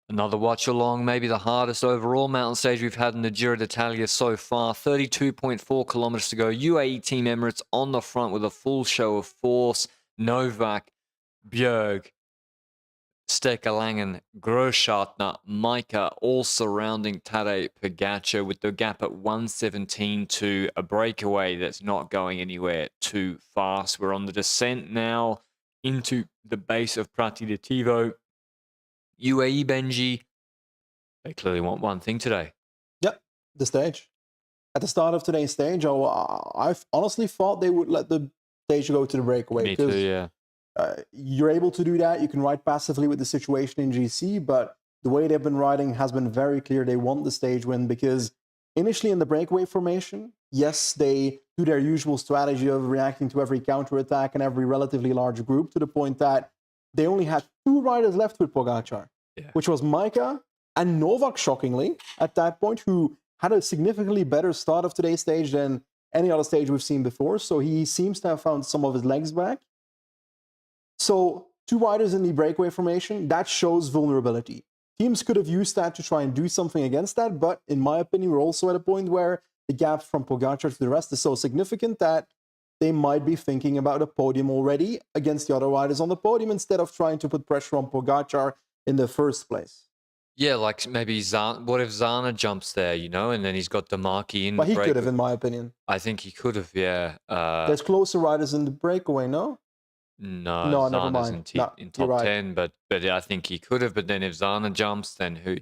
Another watch along, maybe the hardest overall mountain stage we've had in the Giro d'Italia so far. 32.4 kilometers to go. UAE Team Emirates on the front with a full show of force. Novak, Bjerg, Stekelangen, Grosschartner, Micah, all surrounding Tadej Pogacar with the gap at 1:17 to a breakaway that's not going anywhere too fast. We're on the descent now into the base of Prati de Tivo. UAE Benji, they clearly want one thing today. Yep, the stage. At the start of today's stage, I honestly thought they would let the stage go to the breakaway. Me too, yeah. You're able to do that. You can ride passively with the situation in GC, but the way they've been riding has been very clear. They want the stage win because initially in the breakaway formation, yes, they do their usual strategy of reacting to every counterattack and every relatively large group to the point that they only had 2 riders left with Pogacar, which was Micah and Novak, shockingly, at that point, who had a significantly better start of today's stage than any other stage we've seen before. So he seems to have found some of his legs back. So 2 riders in the breakaway formation, that shows vulnerability. Teams could have used that to try and do something against that, but in my opinion, we're also at a point where the gap from Pogacar to the rest is so significant that they might be thinking about a podium already against the other riders on the podium instead of trying to put pressure on Pogacar in the first place. Yeah, like maybe what if Zana jumps there, you know, and then he's got Demarchi in. But he could have, in my opinion. I think he could have, yeah. There's closer riders in the breakaway, no? No, never Zana's mind. in top 10, but I think he could have. But then if Zana jumps, then who?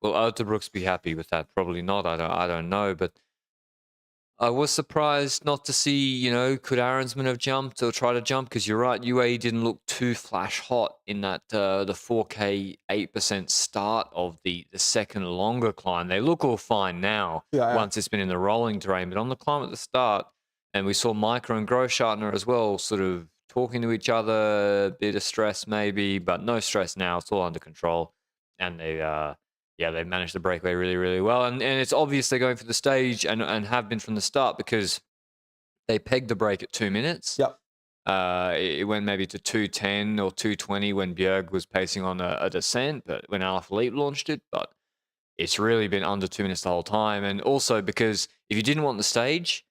Will Uterbroeks be happy with that? Probably not. I don't know. But I was surprised not to see, you know, could Aronsman have jumped or tried to jump? Because you're right, UAE didn't look too flash hot in that the 4K 8% start of the second longer climb. They look all fine now once it's been in the rolling terrain. But on the climb at the start, and we saw Micah and Grosschartner as well, sort of talking to each other, a bit of stress maybe, but no stress now. It's all under control. And they managed the breakaway really, really well. And it's obvious they're going for the stage and have been from the start because they pegged the break at 2 minutes. Yep. It went maybe to 2:10 or 2:20 when Bjerg was pacing on a descent, but when Alaphilippe launched it. But it's really been under 2 minutes the whole time. And also because if you didn't want the stage,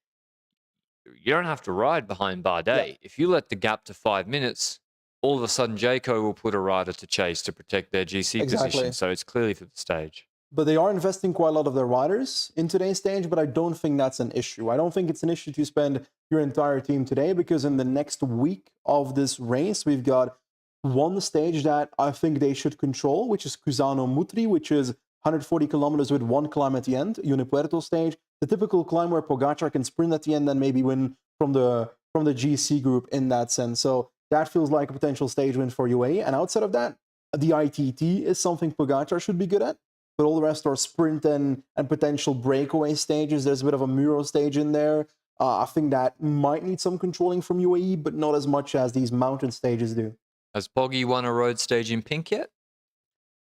you don't have to ride behind Bardet. Yep. If you let the gap to 5 minutes, all of a sudden Jayco will put a rider to chase to protect their GC position. So it's clearly for the stage. But they are investing quite a lot of their riders in today's stage, but I don't think that's an issue. I don't think it's an issue to spend your entire team today because in the next week of this race, we've got one stage that I think they should control, which is Cusano Mutri, which is 140 kilometers with 1 climb at the end, Unipuerto stage. The typical climb where Pogacar can sprint at the end and maybe win from the GC group in that sense. So that feels like a potential stage win for UAE. And outside of that, the ITT is something Pogacar should be good at. But all the rest are sprint and potential breakaway stages. There's a bit of a Muro stage in there. I think that might need some controlling from UAE, but not as much as these mountain stages do. Has Poggy won a road stage in pink yet?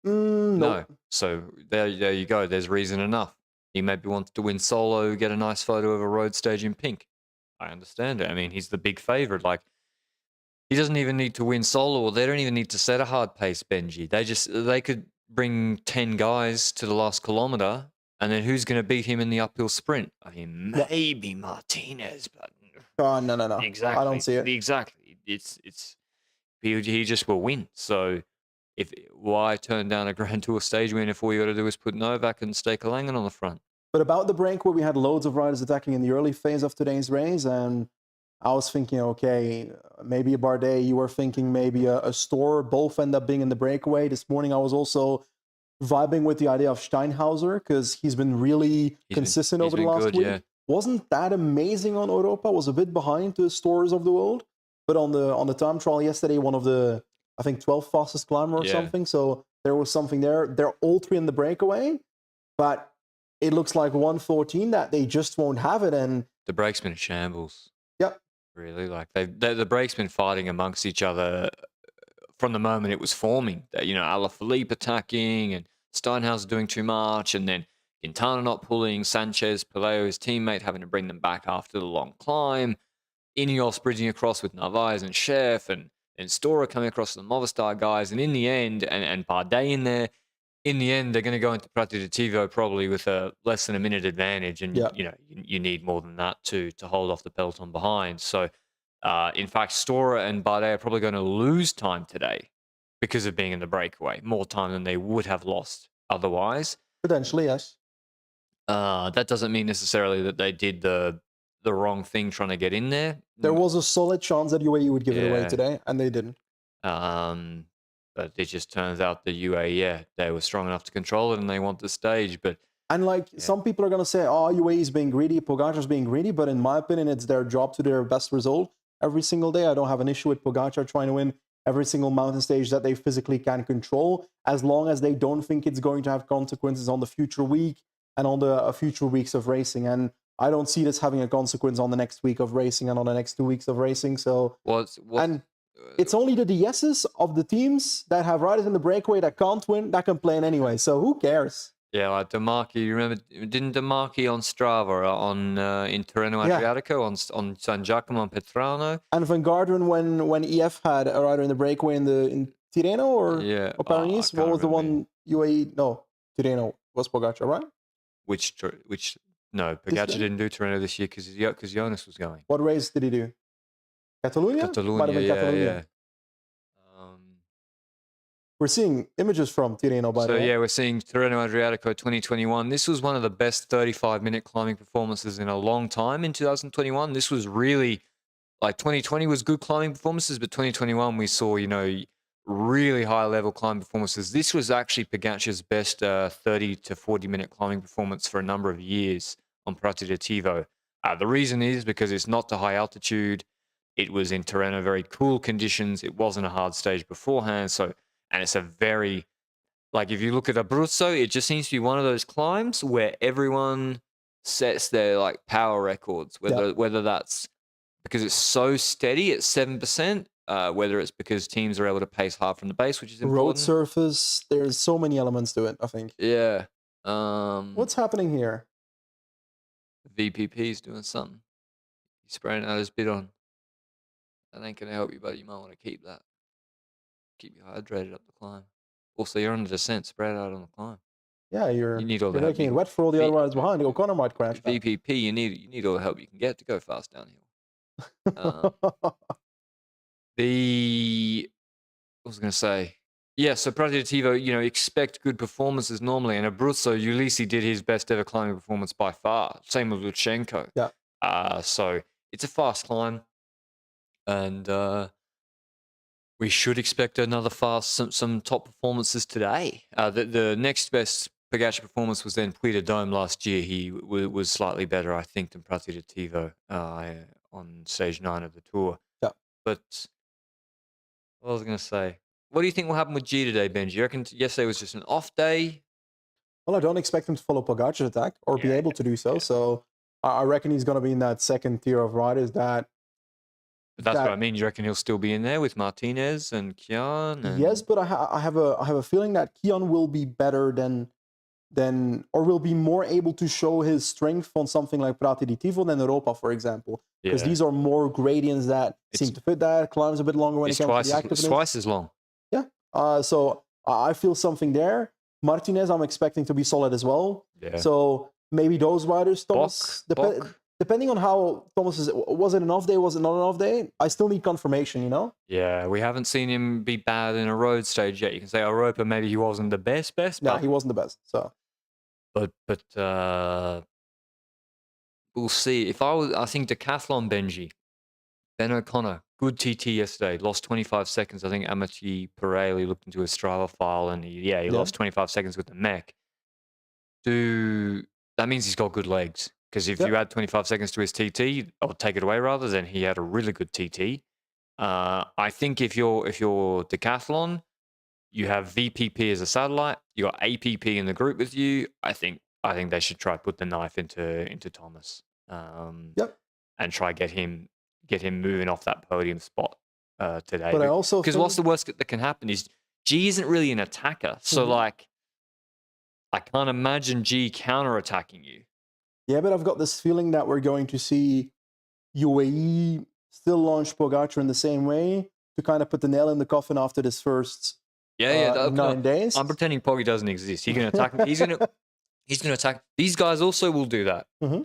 No. So there you go. There's reason enough. He maybe wants to win solo, get a nice photo of a road stage in pink. I understand it. I mean, he's the big favorite. Like, he doesn't even need to win solo, or they don't even need to set a hard pace, Benji. They could bring 10 guys to the last kilometer, and then who's going to beat him in the uphill sprint? I mean, maybe Martinez, but no. Exactly. I don't see it. Exactly. He just will win. So why turn down a Grand Tour stage win if all you got to do is put Novak and Stekelangen on the front? But about the break where we had loads of riders attacking in the early phase of today's race, and I was thinking, okay, maybe a Bardet, you were thinking maybe a Store, both end up being in the breakaway. This morning I was also vibing with the idea of Steinhauser because he's been really consistent over the last week. Yeah. Wasn't that amazing on Europa? Was a bit behind the Stores of the world, but on the time trial yesterday, one of the, I think, 12th fastest climber or something. So there was something there. They're all 3 in the breakaway, but it looks like 1:14 that they just won't have it. And the break's been a shambles. Yep. Really, like the break's been fighting amongst each other from the moment it was forming. You know, Alaphilippe attacking and Steinhauser doing too much, and then Quintana not pulling, Sanchez, Pelayo, his teammate, having to bring them back after the long climb, Ineos bridging across with Narvaez and Chef, and Stora coming across the Movistar guys, and in the end, and Bardet in there, in the end, they're going to go into Pratidativo probably with a less than a minute advantage, and Yeah. you need more than that to hold off the peloton behind. So, in fact, Stora and Bardet are probably going to lose time today because of being in the breakaway, more time than they would have lost otherwise. Potentially, yes. That doesn't mean necessarily that they did the wrong thing trying to get in there. There was a solid chance that UAE would give it away Yeah. today, and they didn't. But it just turns out the UAE, they were strong enough to control it and they want the stage. But And like some people are gonna say, "Oh, UAE is being greedy, Pogacar's being greedy," but in my opinion, it's their job to do their best result every single day. I don't have an issue with Pogacar trying to win every single mountain stage that they physically can control, as long as they don't think it's going to have consequences on the future week and on the future weeks of racing. And I don't see this having a consequence on the next week of racing and on the next 2 weeks of racing. So and it's only the DSs of the teams that have riders in the breakaway that can't win that complain anyway. So who cares? Yeah, like Demarchi, you remember, didn't Demarchi on Strava in Tirreno Adriatico on San Giacomo and Petrano? And Van Garderen when EF had a rider in the breakaway in Tirreno or Paris, what was the one UAE? No, Tirreno was Pogacar, right? No, Pogacar didn't do Tirreno this year because Jonas was going. What race did he do? Catalunya? Yeah. We're seeing images from Tirreno, by the way. So, yeah, we're seeing Tirreno Adriatico 2021. This was one of the best 35-minute climbing performances in a long time in 2021. This was really, like, 2020 was good climbing performances, but 2021 we saw, really high-level climbing performances. This was actually Pogacar's best 30 to 40-minute climbing performance for a number of years on Pratidativo. The reason is because it's not to high altitude. It was in Tirreno, very cool conditions. It wasn't a hard stage beforehand, and it's a very, like, if you look at Abruzzo, it just seems to be one of those climbs where everyone sets their, like, power records, whether that's because it's so steady at 7%, whether it's because teams are able to pace hard from the base, which is important. Road surface, there's so many elements to it, I think. Yeah. What's happening here? VPP's doing something. He's spraying out his bidon. That ain't going to help you, but you might want to keep that. Keep you hydrated up the climb. Also, you're on the descent. Spray it out on the climb. Yeah, you're making it wet for all the other riders behind. O'Connor might crash. VPP, you need all the help you can get to go fast downhill. What was I going to say? Yeah, so Pratidativo, expect good performances normally. And Abruzzo, Ulisi did his best ever climbing performance by far. Same with Lutsenko. Yeah. So it's a fast climb. And we should expect another some top performances today. The next best Pogacar performance was then Puy de Dôme last year. He was slightly better, I think, than Pratidativo on stage 9 of the Tour. Yeah. But what was I going to say? What do you think will happen with G today, Benji? You reckon yesterday was just an off day? Well, I don't expect him to follow Pogacar's attack or be able to do so. So I reckon he's going to be in that second tier of riders that... That's what I mean. You reckon he'll still be in there with Martinez and Kian? Yes, but I have a feeling that Kian will be better than or will be more able to show his strength on something like Pratidativo than Europa, for example. Because these are more gradients that seem to fit that. Climbs a bit longer when it comes to the activeness. It's twice as long. Yeah. So I feel something there. Martinez, I'm expecting to be solid as well. Yeah. So maybe those riders, Thomas, depending on how Thomas is, was it an off day, was it not an off day? I still need confirmation, Yeah, we haven't seen him be bad in a road stage yet. You can say Europa, maybe he wasn't the best. No, he wasn't the best. So, but we'll see. I think Decathlon Benji, Ben O'Connor, good TT yesterday, lost 25 seconds. I think Amity Pirelli looked into his Strava file and he lost 25 seconds with the mech. That means he's got good legs. Because if you add 25 seconds to his TT, or take it away rather, then he had a really good TT. I think if you're Decathlon, you have VPP as a satellite, you got APP in the group with you. I think they should try to put the knife into Thomas. And try get him moving off that podium spot today. But I also because what's the worst that can happen is G isn't really an attacker, so like I can't imagine G counterattacking you. Yeah, but I've got this feeling that we're going to see UAE still launch Pogacar in the same way to kind of put the nail in the coffin after this first Yeah. 9 days. I'm pretending Poggy doesn't exist. He's gonna attack me. He's gonna attack. These guys also will do that. Mm-hmm.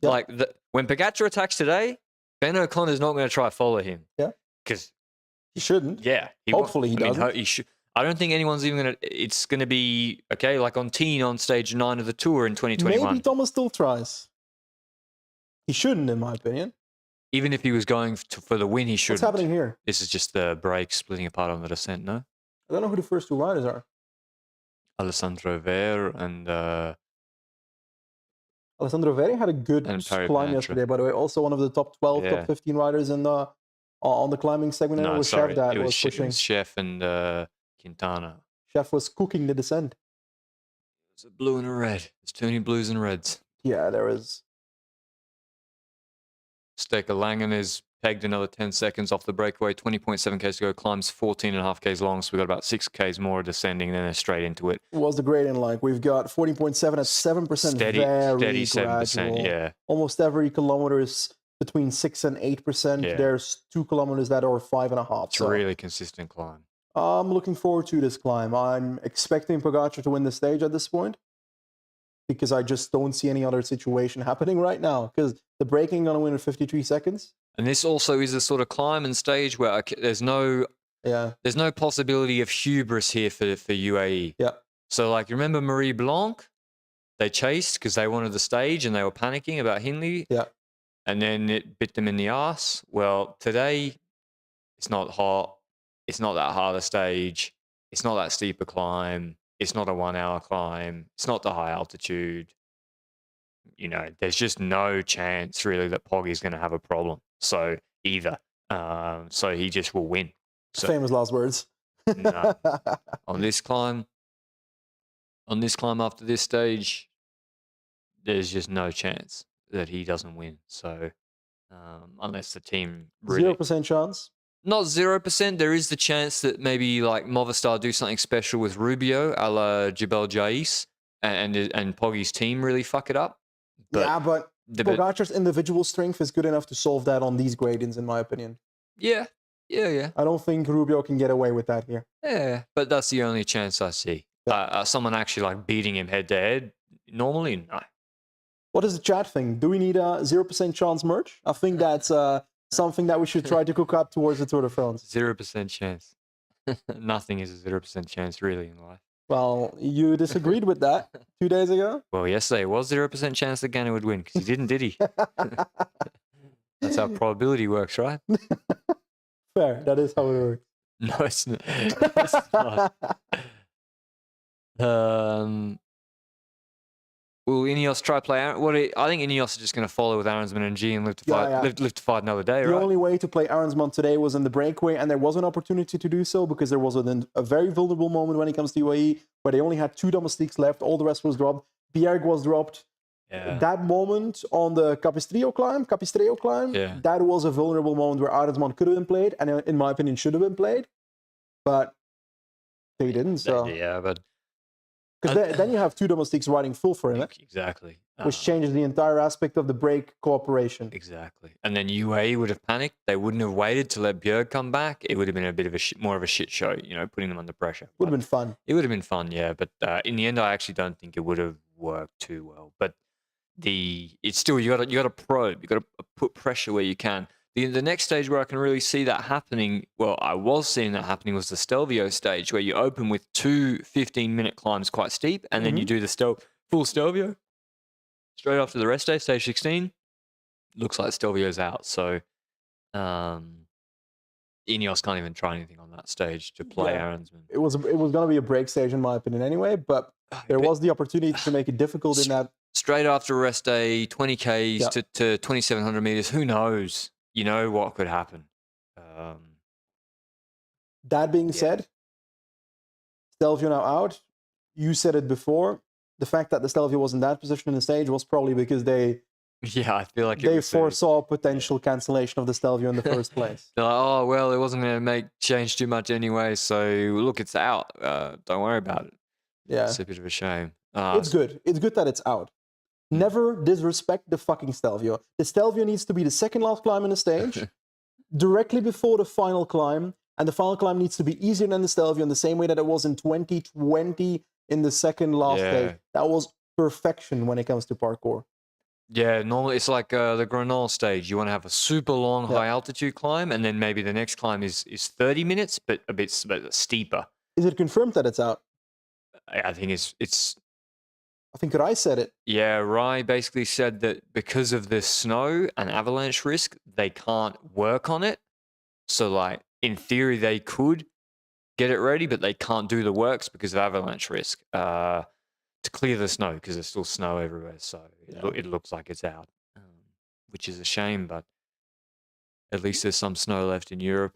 Yep. Like when Pogacar attacks today, Ben O'Connor's not going to try to follow him. Yeah. Because he shouldn't. Yeah. Hopefully he doesn't. He should. I don't think anyone's even going to. It's going to be okay. Like on Teen on stage 9 of the Tour in 2021. Maybe Thomas still tries. He shouldn't, in my opinion. Even if he was going for the win, he shouldn't. What's happening here? This is just the break splitting apart on the descent. No. I don't know who the first 2 riders are. Alessandro Ver and Alessandro Veri had a good climb yesterday, by the way. Also one of the top 12, top 15 riders in the on the climbing segment. No, it was sorry. Chef that was pushing. pushing. It was Chef and Quintana. Chef was cooking the descent. It's a blue and a red. It's too many blues and reds. Yeah, there is. Steker Langen is pegged another 10 seconds off the breakaway. 20.7 Ks to go. Climbs 14.5 Ks long, so we've got about 6 Ks more descending, and then they're straight into it. What's the gradient like? We've got 14.7 at 7%. Steady 7%, yeah. Almost every kilometer is between 6 and 8%. Yeah. There's 2 kilometers that are 5.5. It's a really consistent climb. I'm looking forward to this climb. I'm expecting Pogacar to win the stage at this point, because I just don't see any other situation happening right now. Because the braking going to win in 53 seconds. And this also is a sort of climb and stage where there's no possibility of hubris here for UAE. Yeah. So like, remember Marie Blanc? They chased because they wanted the stage and they were panicking about Hindley. Yeah. And then it bit them in the ass. Well, today it's not hot. It's not that hard a stage. It's not that steep a climb. It's not a 1 hour climb. It's not the high altitude. You know, there's just no chance really that Poggy's going to have a problem. So either. So he just will win. So, famous last words. No. On this climb after this stage, there's just no chance that he doesn't win. So unless the team really 0% chance. Not 0%. There is the chance that maybe like Movistar do something special with Rubio, a la Jebel Jais, and Poggy's team really fuck it up. But Pogacar's individual strength is good enough to solve that on these gradients, in my opinion. Yeah. I don't think Rubio can get away with that here. Yeah, but that's the only chance I see. Someone actually like beating him head to head. Normally, no. What is the chat thing? Do we need a 0% chance merch? I think that's something that we should try to cook up towards the Tour de France. 0% chance. Nothing is a 0% chance really in life. Well, you disagreed with that 2 days ago? Well, yesterday was 0% chance that Gannon would win, because he didn't, did he? That's how probability works, right? Fair, that is how it works. No, it's not. It's not. Will Ineos try to play Aaron? I think Ineos are just going to follow with Aronsman and G and live to fight another day, the right? Only way to play Aronsman today was in the breakaway, and there was an opportunity to do so because there was a very vulnerable moment when it comes to UAE where they only had 2 domestiques left. All the rest was dropped. Bjerg was dropped. Yeah. That moment on the Capistreo climb, that was a vulnerable moment where Aronsman could have been played, and in my opinion should have been played, but they didn't. So yeah, but because then you have 2 domestiques riding full for him. Exactly. Which changes the entire aspect of the break cooperation. Exactly. And then UAE would have panicked. They wouldn't have waited to let Bjerg come back. It would have been a bit of more of a shit show, putting them under pressure. Would have been fun. It would have been fun, yeah. But in the end, I actually don't think it would have worked too well. But it's still, you got to probe. You got to put pressure where you can. The next stage where I can really see that happening, well, I was seeing that happening, was the Stelvio stage, where you open with 2 15-minute climbs quite steep, and then you do the full Stelvio. Straight after the rest day, stage 16, looks like Stelvio's out. So Ineos can't even try anything on that stage to play Aronsman. It was going to be a break stage, in my opinion, anyway, but there was the opportunity to make it difficult in that. Straight after rest day, 20 Ks to 2,700 meters, who knows? You know what could happen. That being said, Stelvio now out. You said it before. The fact that the Stelvio was in that position in the stage was probably because they I feel like they foresaw potential cancellation of the Stelvio in the first place. They're like, oh, well, it wasn't going to change too much anyway, so look, it's out. Don't worry about it. Yeah. It's a bit of a shame. It's good. It's good that it's out. Never disrespect the fucking Stelvio. The Stelvio needs to be the second last climb in the stage, directly before the final climb, And the final climb needs to be easier than the Stelvio in the same way that it was in 2020 in the second last day. That was perfection when it comes to parkour. Yeah, normally it's like the Grenoble stage. You want to have a super long high altitude climb, and then maybe the next climb is 30 minutes, but a bit steeper. Is it confirmed that it's out? I think it's. I think Rai said it. Yeah, Rai basically said that because of the snow and avalanche risk, they can't work on it. So, like, in theory, they could get it ready, but they can't do the works because of avalanche risk. To clear the snow, because there's still snow everywhere, so it looks like it's out, which is a shame, but at least there's some snow left in Europe.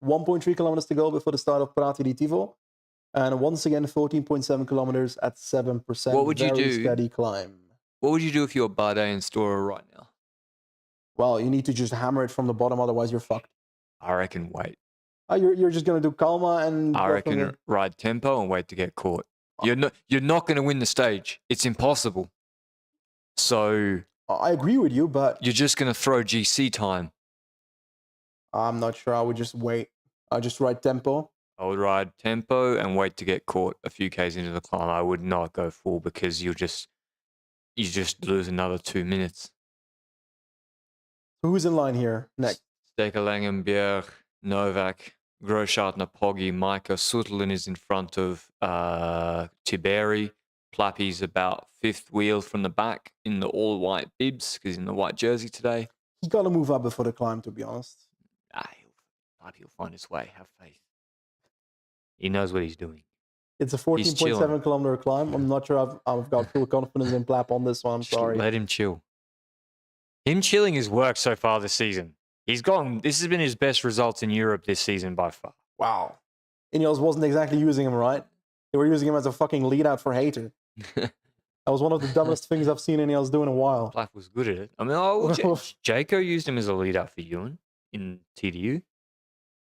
1.3 kilometers to go before the start of Prati di Tivo, and once again 14.7 kilometers at 7%. What would you do? Steady climb. What would you do if you're Bade and Stora right now? Well, you need to just hammer it from the bottom, otherwise you're fucked. I reckon wait. You're just gonna do Kalma and. I reckon ride tempo and wait to get caught. You're not going to win the stage. It's impossible. So I agree with you, but you're just going to throw GC time. I'm not sure. I would just wait. I'll just ride tempo. I would ride tempo and wait to get caught a few Ks into the climb. I would not go full because you just lose another 2 minutes. Who's in line here next? Stekelengenberg, Novak, Groschartner, Poggi, Micah, Sutherland is in front of Tiberi. Plappy's about fifth wheel from the back in the all-white bibs because he's in the white jersey today. He got to move up before the climb, to be honest. He'll find his way. Have faith. He knows what he's doing. It's a 14.7 kilometer climb. I'm not sure I've got full confidence in Plapp on this one. I'm sorry. Let him chill. Him chilling has worked so far this season. This has been his best results in Europe this season by far. Wow. Ineos wasn't exactly using him, right? They were using him as a fucking lead out for Hater. That was one of the dumbest things I've seen Ineos do in a while. Plapp was good at it. I mean, Jaco used him as a lead out for Ewan in TDU.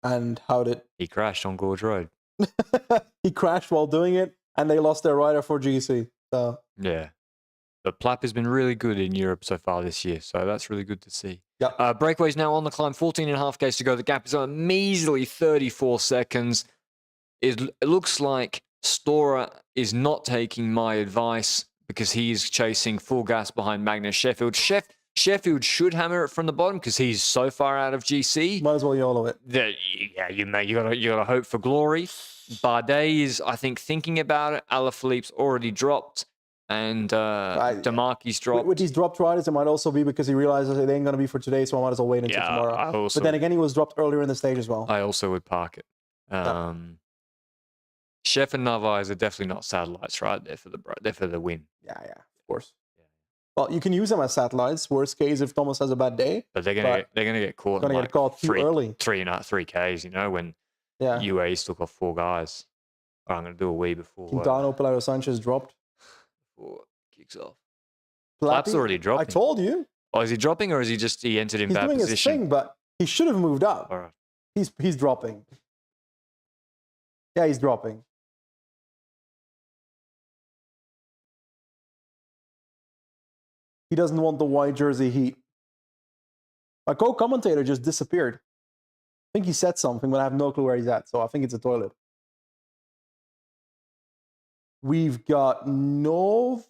And how did... He crashed on Gorge Road. He crashed while doing it, and they lost their rider for GC. So. Yeah. But Plapp has been really good in Europe so far this year, so that's really good to see. Yep. Breakaway's now on the climb, 14.5 Ks to go. The gap is a measly 34 seconds. It looks like Stora is not taking my advice because he is chasing full gas behind Magnus Sheffield. Sheffield should hammer it from the bottom because he's so far out of GC. Might as well YOLO it. You gotta hope for glory. Bardet is, I think, thinking about it. Alaphilippe's already dropped. And Demarchi's dropped. With these dropped riders, it might also be because he realizes it ain't going to be for today, so I might as well wait until tomorrow. But then again, he was dropped earlier in the stage as well. I also would park it. Chef and Narvaez are definitely not satellites, right? They're for the win. Yeah, of course. Yeah. Well, you can use them as satellites. Worst case, if Thomas has a bad day. But they're gonna get caught. Gonna get caught too early. 3 Ks, when UAE still got 4 guys. Or I'm gonna do a wee before. Quintano, Pelado Sanchez dropped. Kicks off. Plapp's already dropping. I told you. Oh, is he dropping or is he entered in bad position? He's doing his thing, but he should have moved up. All right. He's dropping. Yeah, he's dropping. He doesn't want the white jersey heat. My co-commentator just disappeared. I think he said something, but I have no clue where he's at, so I think it's a toilet. We've got no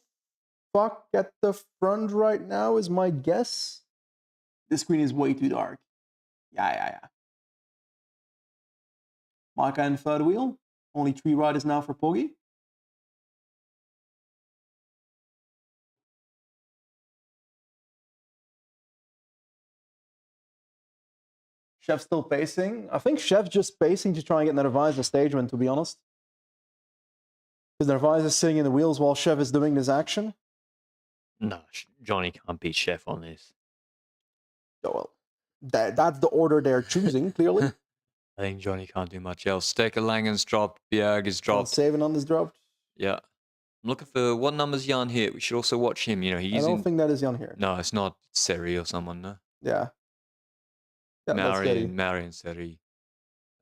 fuck at the front right now, is my guess. This screen is way too dark. Yeah. Micah and third wheel. Only 3 riders now for Poggi. Chef's still pacing. I think Chef's just pacing to try and get Narvaez a stage win, to be honest. Because Narvaez is sitting in the wheels while Chef is doing this action. No, Johnny can't beat Chef on this. Oh, well, that's the order they're choosing, clearly. I think Johnny can't do much else. Stekelengen's dropped. Bjerg is dropped. Saving on this dropped. Yeah. I'm looking for what number's Jan here. We should also watch him. I don't think that is Jan here. No, it's not Seri or someone, no? Yeah. Mauri and Seri.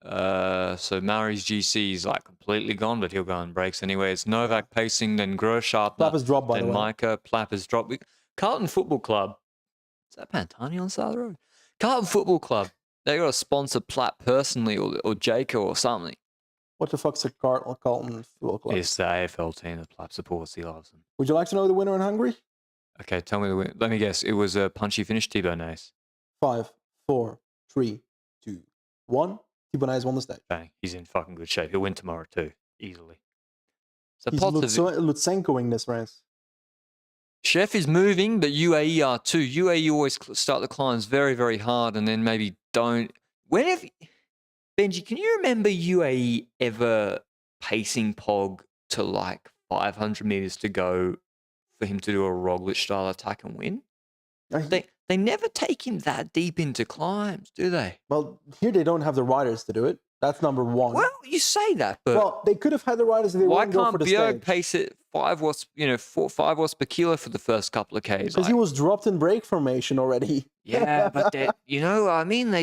So Mauri's GC is like completely gone, but he'll go on breaks anyway. It's Novak pacing, then Groschartner. Plapp has dropped, by the way. Then Micah. Plapp has dropped. Carlton Football Club. Is that Pantani on the side of the road? Carlton Football Club They got to sponsor Platt personally or Jaco or something. What the fuck's a Carlton Football Club? It's the AFL team that Platt supports. He loves them. Would you like to know the winner in Hungary? Okay, tell me the win. Let me guess. It was a punchy finish, Thibaut Naes. 5, 4, 3, 2, 1. Thibaut Naes won the stage. Bang. He's in fucking good shape. He'll win tomorrow too, easily. So He's positive. Lutsenkoing this race. Chef is moving, but UAE are too. UAE always start the climbs very, very hard and then maybe don't. Whenever, Benji, can you remember UAE ever pacing Pog to like 500 meters to go for him to do a Roglic style attack and win? They never take him that deep into climbs, do they? Well, here they don't have the riders to do it. That's number one. Well, you say that, but well, they could have had the riders if they why wouldn't go for the can't Bjerg stage. pace it 5 watts, 5 watts per kilo for the first couple of Ks? Because he was dropped in brake formation already. Yeah, but I mean,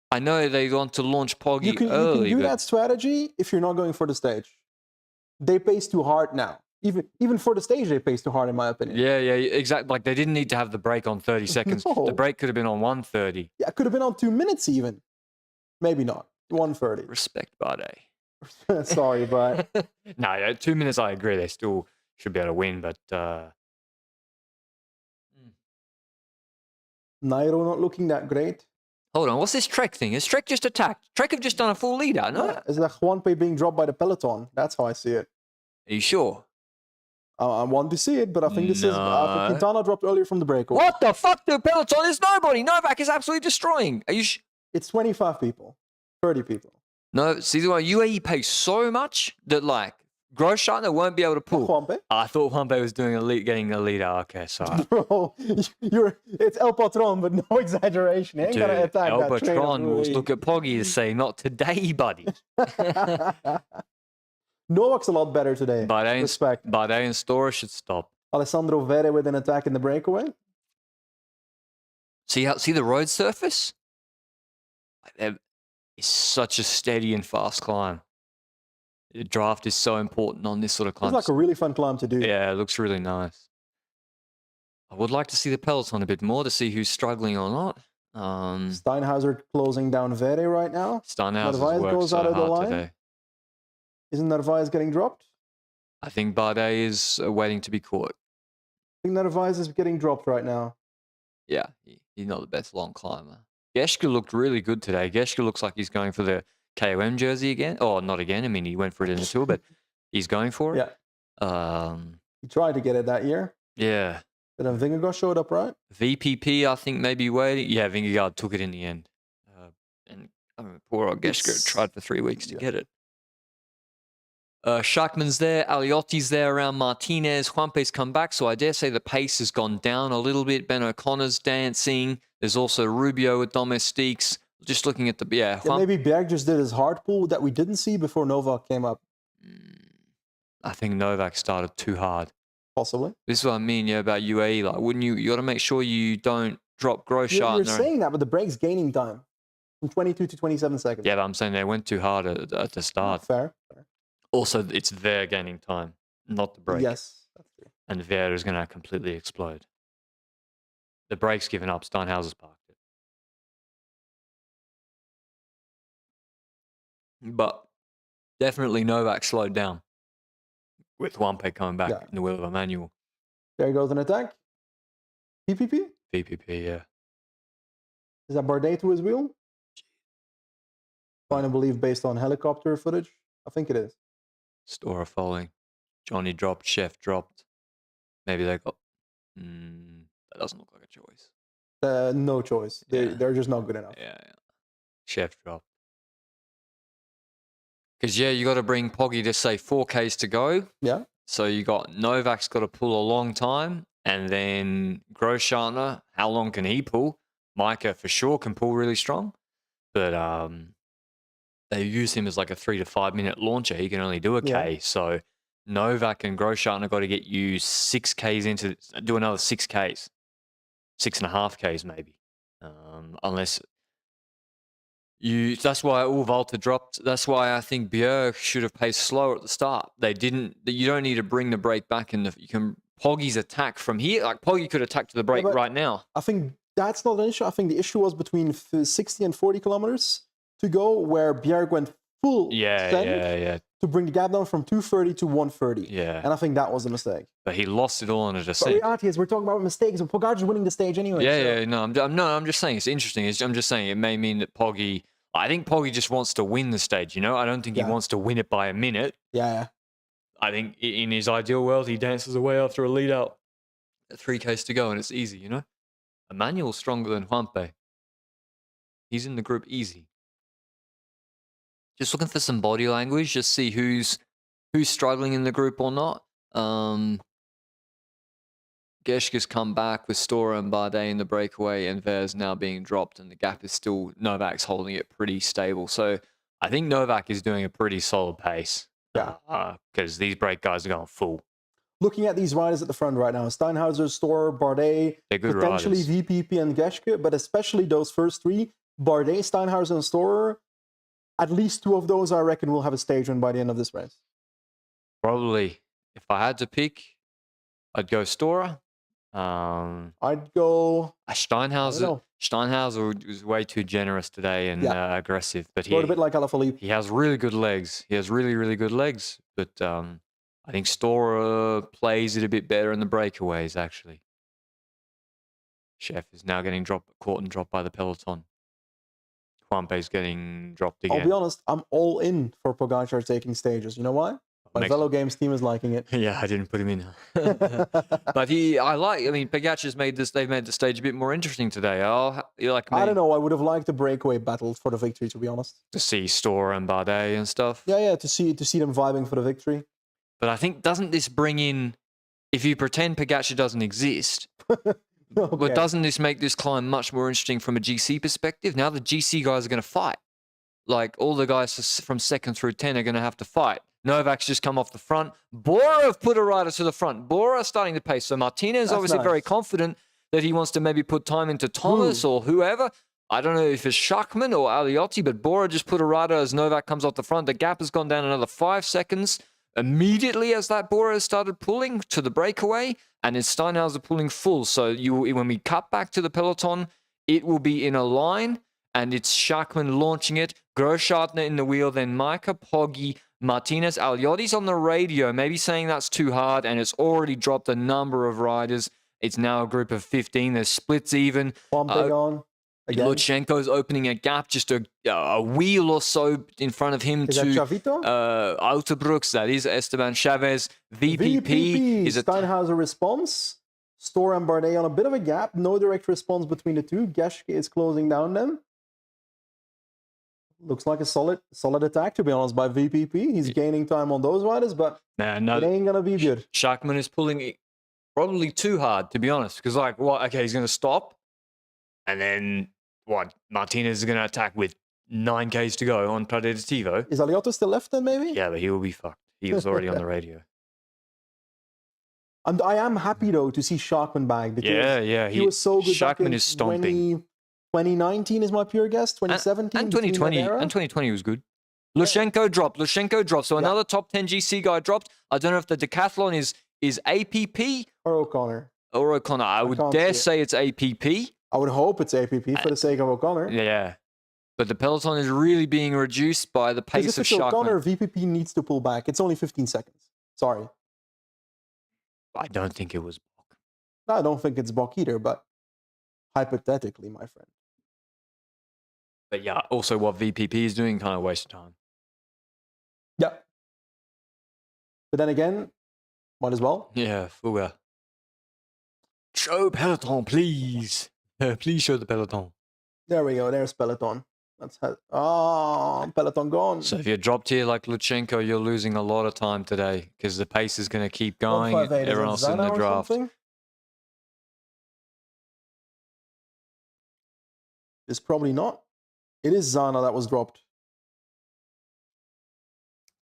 I know they want to launch Poggy early. You can do that strategy if you're not going for the stage. They pace too hard now. Even for the stage, they pace too hard, in my opinion. Yeah, exactly. Like, they didn't need to have the break on 30 seconds. No. The break could have been on 1:30. Yeah, it could have been on 2 minutes even. Maybe not. 1:30. Respect, Bardet. Sorry, but... No, 2 minutes, I agree. They still should be able to win, but... Nairo not looking that great. Hold on, what's this Trek thing? Is Trek just attacked? Trek have just done a full leader, no? Yeah, is that Juanpe being dropped by the peloton? That's how I see it. Are you sure? I want to see it, but I think this is... Quintana dropped earlier from the breakaway. What the fuck? The peloton is nobody. Novak is absolutely destroying. Are you... It's 25 people. 30 people. No, see, the UAE pays so much that, like, Grosjean won't be able to pull. Juanpe? I thought Juanpe was getting a leader. Okay, sorry. Bro, it's El Patron, but no exaggeration. He ain't gonna attack El that train Patron of will UAE. look at Poggy and say, not today, buddy. Novak's a lot better today. Respect. Bardet and Stora should stop. Alessandro Vere with an attack in the breakaway. See the road surface? It's such a steady and fast climb. The draft is so important on this sort of climb. It's like a really fun climb to do. Yeah, it looks really nice. I would like to see the peloton a bit more to see who's struggling or not. Steinhauser closing down Vere right now. Steinhauser's Narvaez worked goes so out of the hard line. today. Isn't Narvaez getting dropped? I think Bardet is waiting to be caught. I think Narvaez is getting dropped right now. Yeah, he's not the best long climber. Geschke looked really good today. Geschke looks like he's going for the KOM jersey again. Oh, not again. I mean, he went for it in the tour, but he's going for it. Yeah. He tried to get it that year. Yeah. But then Vingegaard showed up, right? VPP, I think, maybe waiting. Yeah, Vingegaard took it in the end. And poor old Geschke tried for 3 weeks to get it. Schachman's there, Aliotti's there around Martinez. Juanpe's come back, so I dare say the pace has gone down a little bit. Ben O'Connor's dancing. There's also Rubio with Domestiques. Just looking at the... Yeah, maybe Berg just did his hard pull that we didn't see before Novak came up. I think Novak started too hard. Possibly. This is what I mean, about UAE. Like, wouldn't you... You got to make sure you don't drop Grosjean. You're saying that, but the break's gaining time. From 22 to 27 seconds. Yeah, but I'm saying they went too hard at the start. Fair. Also, it's their gaining time, not the break. Yes, that's true. And Vere is going to completely explode. The break's given up. Steinhauser's parked it. But definitely Novak slowed down with Juanpe coming back in the wheel of a manual. There goes an attack. PPP? VPP, yeah. Is that Bardet to his wheel? Trying to believe based on helicopter footage. I think it is. Stora falling. Johnny dropped. Chef dropped. Maybe they got... that doesn't look like a choice. No choice. They're just not good enough. Yeah. Chef dropped. Because, you got to bring Poggy to, say, 4Ks to go. Yeah. So you got Novak's got to pull a long time. And then Grosjean, how long can he pull? Micah for sure can pull really strong. But they use him as like a 3 to 5 minute launcher. He can only do a K. Yeah. So Novak and Grosjean have got to get you 6Ks into... Do another 6Ks. 6.5 Ks maybe. Unless... That's why Valter dropped. That's why I think Bjerg should have paced slower at the start. They didn't. You don't need to bring the break back in. You can Poggy's attack from here. Like Poggy could attack to the break right now. I think that's not an issue. I think the issue was between 60 and 40 kilometers to go, where Bjerg went full send to bring the gap down from 230 to 130. Yeah. And I think that was a mistake. But he lost it all on a But descent. reality is, we're talking about mistakes, and Pogacar's winning the stage anyway. Yeah, no, I'm just saying it's interesting. I'm just saying it may mean that Poggy. I think Poggy just wants to win the stage. You know, I don't think he wants to win it by a minute. Yeah. I think in his ideal world, he dances away after a lead out, 3Ks to go, and it's easy. You know, Emmanuel's stronger than Juanpe. He's in the group easy. Just looking for some body language, just see who's struggling in the group or not. Geschke's come back with Stora and Bardet in the breakaway, and Vers now being dropped, and the gap is still, Novak's holding it pretty stable. So I think Novak is doing a pretty solid pace. Yeah. Because these break guys are going full. Looking at these riders at the front right now, Steinhauser, Stora, Bardet, They're good potentially riders. VPP and Geschke, but especially those first three, Bardet, Steinhauser, and Stora, at least two of those, I reckon, will have a stage win by the end of this race. Probably. If I had to pick, I'd go Stora. I'd go Steinhauser. Steinhauser was way too generous today and aggressive, but a bit like Alaphilippe. He has really good legs. He has really, really good legs. But I think Stora plays it a bit better in the breakaways. Actually, Chef is now getting caught and dropped by the peloton. Juanpe's getting dropped again. I'll be honest, I'm all in for Pogacar taking stages. You know why? My Velo Games team is liking it. Yeah, I didn't put him in. But I mean, Pogacar's they've made the stage a bit more interesting today. You like me? I don't know. I would have liked a breakaway battle for the victory, to be honest. To see Stora and Bardet and stuff. Yeah, to see them vibing for the victory. But I think, doesn't this bring in, if you pretend Pogacar doesn't exist, but doesn't this make this climb much more interesting from a GC perspective? Now the GC guys are going to fight. Like, all the guys from 2nd through 10 are going to have to fight. Novak's just come off the front. Bora have put a rider to the front. Bora starting to pace. So Martinez is obviously very confident that he wants to maybe put time into Thomas or whoever. I don't know if it's Schachmann or Aliotti, but Bora just put a rider as Novak comes off the front. The gap has gone down another 5 seconds immediately as that Bora has started pulling to the breakaway, and it's Steinhauser pulling full. So when we cut back to the peloton, it will be in a line, and it's Schachmann launching it. Großschartner in the wheel, then Micah, Poggi, Martinez. Aliotti's on the radio, maybe saying that's too hard, and it's already dropped a number of riders. It's now a group of 15. There's splits even. Lutsenko's opening a gap, just a wheel or so in front of him to Autobrooks. That is Esteban Chavez. VPP is a Steinhauser response. Stora and Bardet on a bit of a gap. No direct response between the two. Geschke is closing down them. Looks like a solid attack, to be honest, by VPP. He's gaining time on those riders, but it ain't going to be good. Schachmann is pulling it probably too hard, to be honest. Because, he's going to stop. And then, Martinez is going to attack with 9Ks to go on Pradeditivo. Is Aliotto still left then, maybe? Yeah, but he will be fucked. He was already on the radio. And I am happy, though, to see Schachmann back. Because he was so good. Schachmann is stomping. 2019 is my pure guess. 2017 and 2020 and 2020 was good. Lutsenko dropped. So another top 10 GC guy dropped. I don't know if the decathlon is APP or O'Connor. I would dare say it's APP. I would hope it's APP for the sake of O'Connor. Yeah, but the peloton is really being reduced by the pace of Schachmann. O'Connor, VPP needs to pull back. It's only 15 seconds. Sorry. I don't think it was Bok. No, I don't think it's Bok either, but hypothetically, my friend. But yeah, also what VPP is doing, kind of waste of time. Yeah. But then again, might as well. Yeah, Fuga. Show peloton, please. Please show the peloton. There we go. There's peloton. Peloton gone. So if you're dropped here like Lutsenko, you're losing a lot of time today because the pace is going to keep going. Everyone else in the draft. It's probably not. It is Zana that was dropped.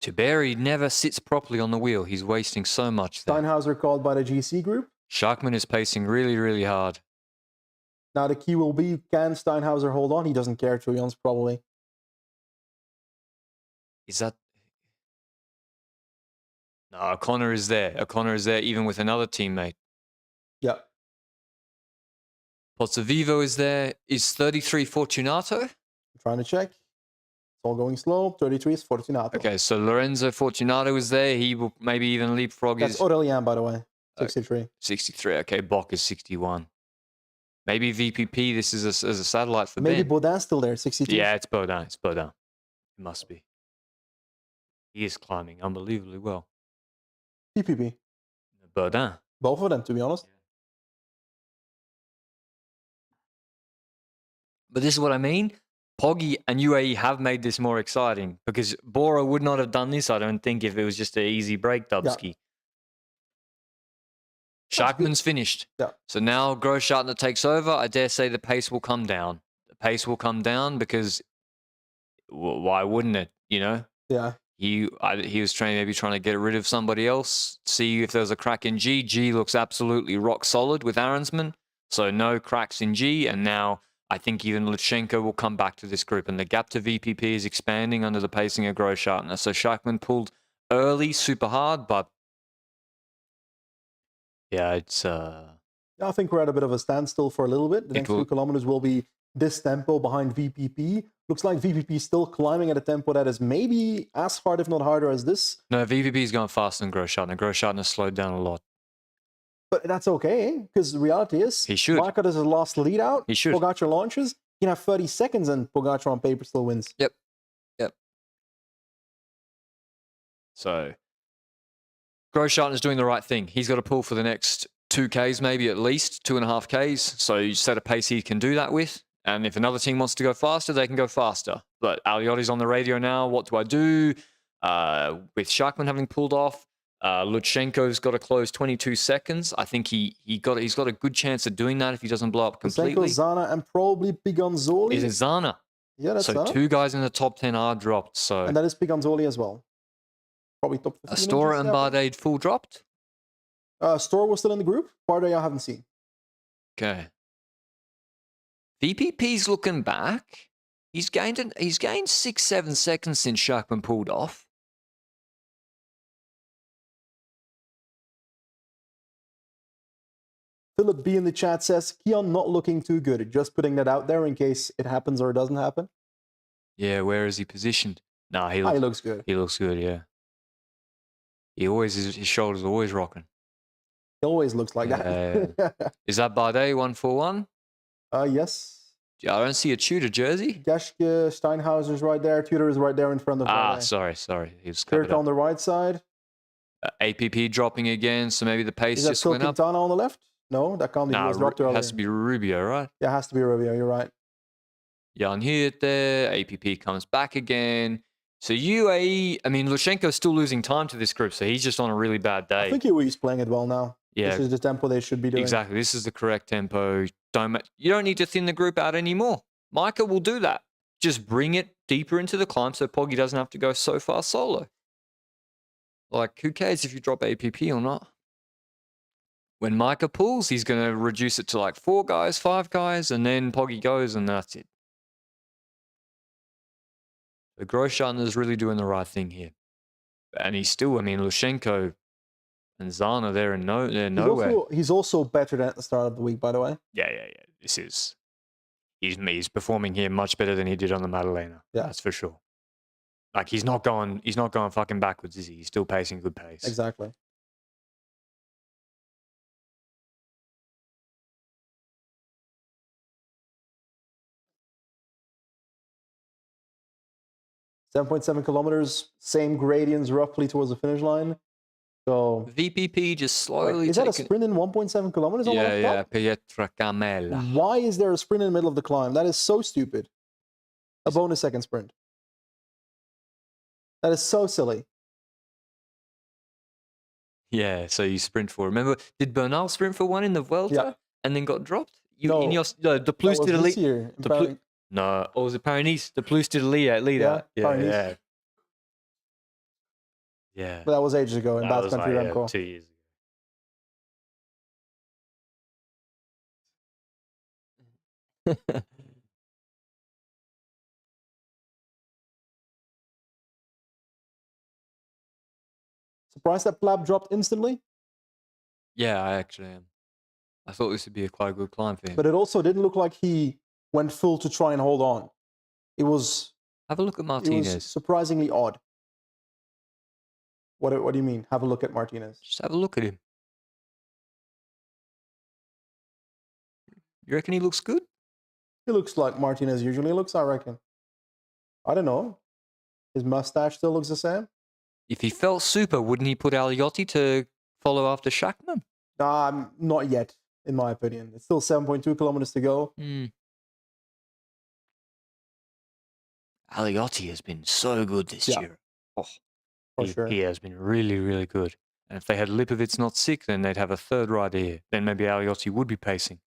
Tiberi never sits properly on the wheel. He's wasting so much there. Steinhauser called by the GC group. Schachmann is pacing really, really hard. Now the key will be, can Steinhauser hold on? He doesn't care, to be honest, probably. Is that... No, O'Connor is there. O'Connor is there even with another teammate. Yeah. Pozzovivo is there. Is 33 Fortunato? I'm trying to check. It's all going slow. 33 is Fortunato. Okay, so Lorenzo Fortunato is there. He will maybe even leapfrog That's his... Aurelien, by the way. 63. 63. Okay, Bok is 61. Maybe VPP, this is as a satellite for Maybe Ben. Baudin's still there, 62. Yeah, it's Baudin. It's Baudin. It must be. He is climbing unbelievably well. PPP. Baudin. Both of them, to be honest. But this is what I mean. Poggy and UAE have made this more exciting because Bora would not have done this, I don't think, if it was just an easy break Dubsky. Schachmann's finished. Yeah. So now Großschartner takes over. I dare say the pace will come down. The pace will come down because why wouldn't it, you know? Yeah. He was maybe trying to get rid of somebody else, see if there's a crack in G. G looks absolutely rock solid with Aronsman, so no cracks in G, and now I think even Lutsenko will come back to this group, and the gap to VPP is expanding under the pacing of Großschartner. So Schachmann pulled early, super hard, but yeah, it's... I think we're at a bit of a standstill for a little bit. The next 2 kilometers will be this tempo behind VPP. Looks like VPP is still climbing at a tempo that is maybe as hard, if not harder, as this. No, VPP is going faster than Großschartner. Großschartner slowed down a lot. But that's okay, because the reality is, he should. Marco does his last lead out. He should. Pogacar launches. He can have 30 seconds, and Pogacar on paper still wins. Yep. So Großschartner's doing the right thing. He's got to pull for the next 2Ks, maybe at least 2.5Ks. So you set a pace he can do that with. And if another team wants to go faster, they can go faster. But Aliotti's on the radio now. What do I do? With Schachmann having pulled off, Lutsenko's got to close 22 seconds. I think he's got a good chance of doing that if he doesn't blow up completely. Lutsenko, Zana, and probably Piganzoli. Is it Zana? Yeah, that's so Zana. 2 guys in the top 10 are dropped. So and that is Piganzoli as well. Probably top 15. Astora and Bardet full dropped. Store was still in the group. Bardet I haven't seen. Okay. VPP's looking back. He's gained 6-7 seconds since Schachmann pulled off. Philip B in the chat says, Keon not looking too good. Just putting that out there in case it happens or it doesn't happen. Yeah, where is he positioned? Nah, he looks good. He looks good, yeah. His shoulders are always rocking. He always looks like that. Is that Bardet 141? Yes. I don't see a Tudor jersey. Geschke, Steinhauser's right there. Tudor is right there in front of Bardet. Sorry. He was covered Kirk on the right side. APP dropping again, so maybe the pace just went up. Quintana on the left? No, that can't be. It has to be Rubio, right? Yeah, it has to be Rubio. You're right. Jan Hirt there. APP comes back again. So UAE, I mean, Lutsenko's still losing time to this group, so he's just on a really bad day. I think UAE's playing it well now. Yeah. This is the tempo they should be doing. Exactly. This is the correct tempo. You don't need to thin the group out anymore. Micah will do that. Just bring it deeper into the climb so Poggy doesn't have to go so far solo. Like, who cares if you drop APP or not? When Micah pulls, he's going to reduce it to like 4 guys, 5 guys, and then Poggy goes, and that's it. The Großschartner is really doing the right thing here. And he's still, I mean, Lutsenko and Zana, they're nowhere. He's also better than at the start of the week, by the way. Yeah. He's performing here much better than he did on the Madalena. Yeah. That's for sure. Like, he's not going fucking backwards, is he? He's still pacing good pace. Exactly. .7 kilometers, same gradients roughly towards the finish line. So VPP just slowly. Is that a sprint in 1.7 kilometers? Yeah. Pietra Camella. Why is there a sprint in the middle of the climb? That is so stupid. A bonus second sprint. That is so silly. Yeah, so you sprint for. Remember, did Bernal sprint for one in the Vuelta and then got dropped? The Plus did a lead. No, or was it Paris-Nice? The Plus did a lead out. Yeah. But that was ages ago in Basque Country Remco. 2 years ago. Surprised that Plab dropped instantly? Yeah, I actually am. I thought this would be a quite good climb for him. But it also didn't look like he went full to try and hold on. It was Have a look at Martinez. surprisingly odd. What do you mean? Have a look at Martinez. Just have a look at him. You reckon he looks good? He looks like Martinez usually looks, I reckon. I don't know. His mustache still looks the same. If he felt super, wouldn't he put Aliotti to follow after Shackman? Not yet, in my opinion. It's still 7.2 kilometers to go. Aliotti has been so good this year. Oh, for sure. He has been really, really good. And if they had Lipovitz not sick, then they'd have a third rider here. Then maybe Aliotti would be pacing.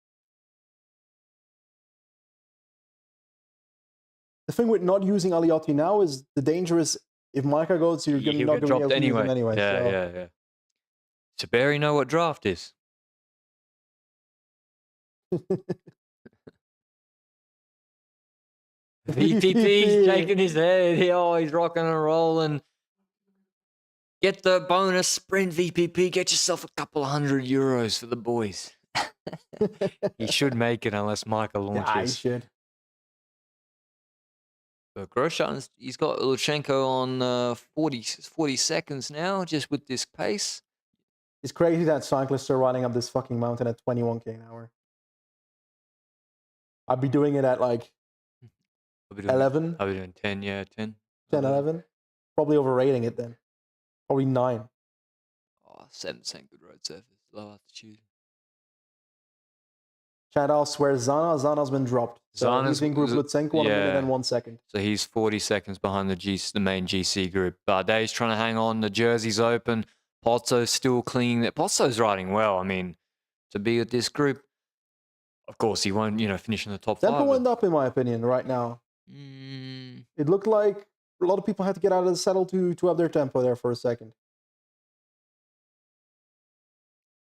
The thing with not using Aliotti now is the danger is if Micah goes, you're not going to be able to use him anyway. Yeah. So Barry know what draft is. VPP's shaking his head. He's rocking and rolling. Get the bonus sprint, VPP. Get yourself a couple of €100 for the boys. He should make it unless Micah launches. Yeah, he should. But Grosjean, he's got Lutsenko on 40 seconds now, just with this pace. It's crazy that cyclists are riding up this fucking mountain at 21k an hour. I'd be doing it at like 11. I'll be doing 10, 10. 10, 11. Probably overrating it then. Probably 9. 7% good road surface, low altitude. Chad asks, where's Zana? Zana's been dropped. So he's in group Lutsenko 1 minute and 1 second. So he's 40 seconds behind the main GC group. Bardet's trying to hang on. The jersey's open. Pozzo's still clean. Pozzo's riding well. I mean, to be with this group, of course, he won't, finish in the top 5. Tempo went up, in my opinion, right now. It looked like a lot of people had to get out of the saddle to have their tempo there for a second.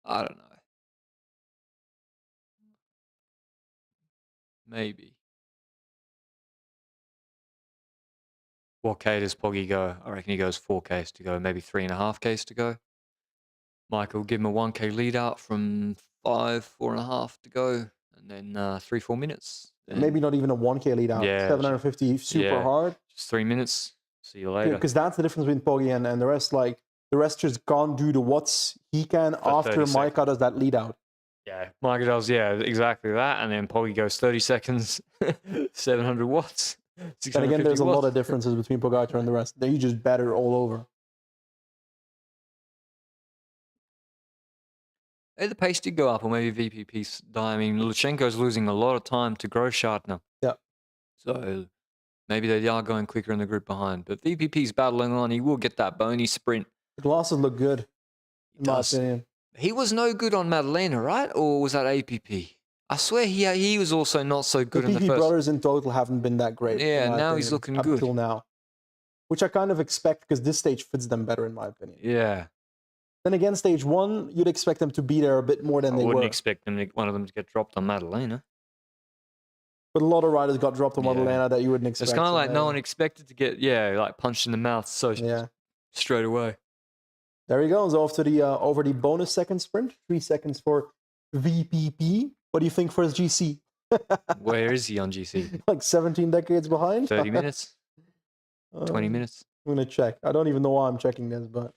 I don't know. Maybe. What K does Poggy go? I reckon he goes 4Ks to go, maybe 3.5Ks to go. Michael, give him a 1K lead out from 4.5 to go, and then 3-4 minutes. Then maybe not even a 1K lead out. 750 super hard. Just 3 minutes. See you later. Because that's the difference between Poggy and the rest. Like, the rest just can't do the watts he can after Micah does that lead out. Yeah, Micah does, exactly that. And then Poggy goes 30 seconds, 700 watts. And again, there's a lot of differences between Pogacar and the rest. They're just better all over. The pace did go up, or maybe VPP's die. I mean, Lutsenko's losing a lot of time to Grosjean. Yeah. So maybe they are going quicker in the group behind. But VPP's battling on. He will get that bony sprint. The glasses look good, in my opinion. He was no good on Madalena, right? Or was that APP? I swear he was also not so good in the first. first. Brothers in total haven't been that great. Yeah, now he's looking good. Up till now. Which I kind of expect because this stage fits them better, in my opinion. Yeah. Then again, stage 1, you'd expect them to be there a bit more than they were. I wouldn't expect one of them to get dropped on Madalena. But a lot of riders got dropped on Madalena that you wouldn't expect. It's kind of like no one expected to get, like punched in the mouth straight away. There he goes, off to the over the bonus second sprint. 3 seconds for VPP. What do you think for his GC? Where is he on GC? Like 17 decades behind? 30 minutes? 20 minutes? I'm going to check. I don't even know why I'm checking this, but...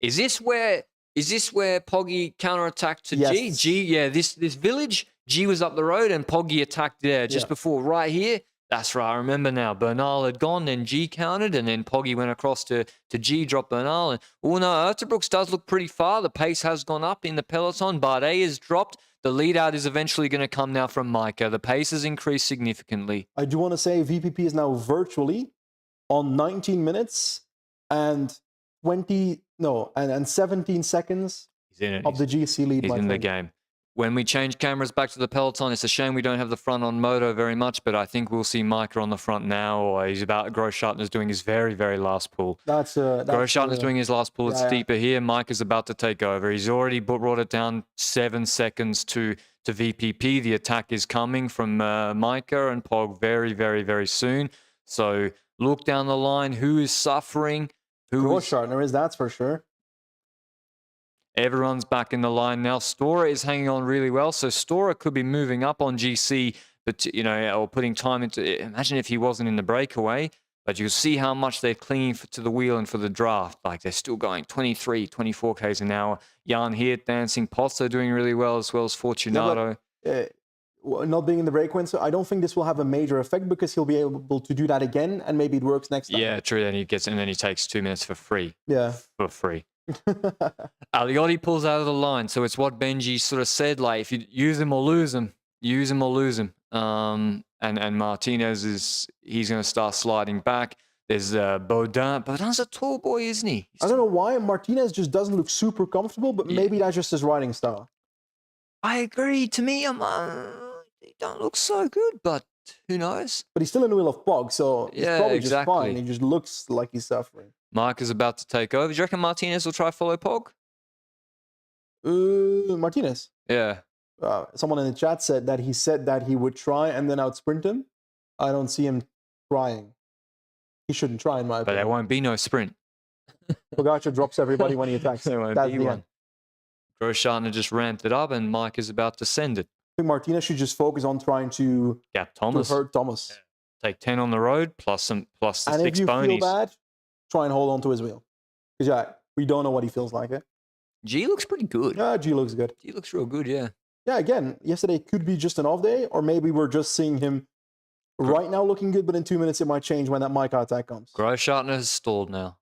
Is this where Poggy counterattacked to G? G, this village, G was up the road and Poggy attacked there just before, right here. That's right, I remember now. Bernal had gone, then G countered, and then Poggy went across to G, dropped Bernal. And, no, Uterbrooks does look pretty far. The pace has gone up in the peloton. Bardet is dropped. The lead out is eventually going to come now from Micah. The pace has increased significantly. I do want to say VPP is now virtually on 19 minutes and 17 seconds of the GC lead. He's in the game. When we change cameras back to the peloton, it's a shame we don't have the front on moto very much, but I think we'll see Micah on the front now, or Grosjean is doing his very, very last pull. Grosjean is doing his last pull. It's deeper here. Micah's about to take over. He's already brought it down 7 seconds to VPP. The attack is coming from Micah and Pog very, very, very soon. So look down the line. Who is suffering? Grosjean is, that's for sure. Everyone's back in the line now. Stora is hanging on really well. So Stora could be moving up on GC, but or putting time into it. Imagine if he wasn't in the breakaway. But you see how much they're clinging to the wheel and for the draft. Like they're still going 23, 24 k's an hour. Jan Hirt dancing. Pozzo doing really well as Fortunato. Yeah, but, not being in the breakaway, so I don't think this will have a major effect because he'll be able to do that again and maybe it works next time. Yeah, true. Then he takes 2 minutes for free. Yeah. For free. Aliotti pulls out of the line. So it's what Benji sort of said, like if you use him or lose him, use him or lose him. And Martinez he's going to start sliding back. There's Baudin. Baudin's a tall boy, isn't he? I don't know why. Martinez just doesn't look super comfortable, but maybe that's just his riding style. I agree. To me, he don't look so good, but who knows? But he's still in the wheel of Pog, so he's probably just fine. He just looks like he's suffering. Mark is about to take over. Do you reckon Martinez will try follow Pog? Martinez? Yeah. Someone in the chat said that he would try and then outsprint him. I don't see him trying. He shouldn't try, in my opinion. But there won't be no sprint. Pogacar drops everybody when he attacks. There won't be one. Grosjean just ramped it up, and Mike is about to send it. I think Martinez should just focus on trying to gap Thomas. To hurt Thomas. Yeah. Take 10 on the road plus the 6 and if you bonies. Feel bad, try and hold on to his wheel. Because we don't know what he feels like. G looks pretty good. Yeah, G looks good. G looks real good, yeah. Yeah, again, yesterday could be just an off day, or maybe we're just seeing him right now looking good, but in 2 minutes it might change when that Micah attack comes. Grosjean has stalled now.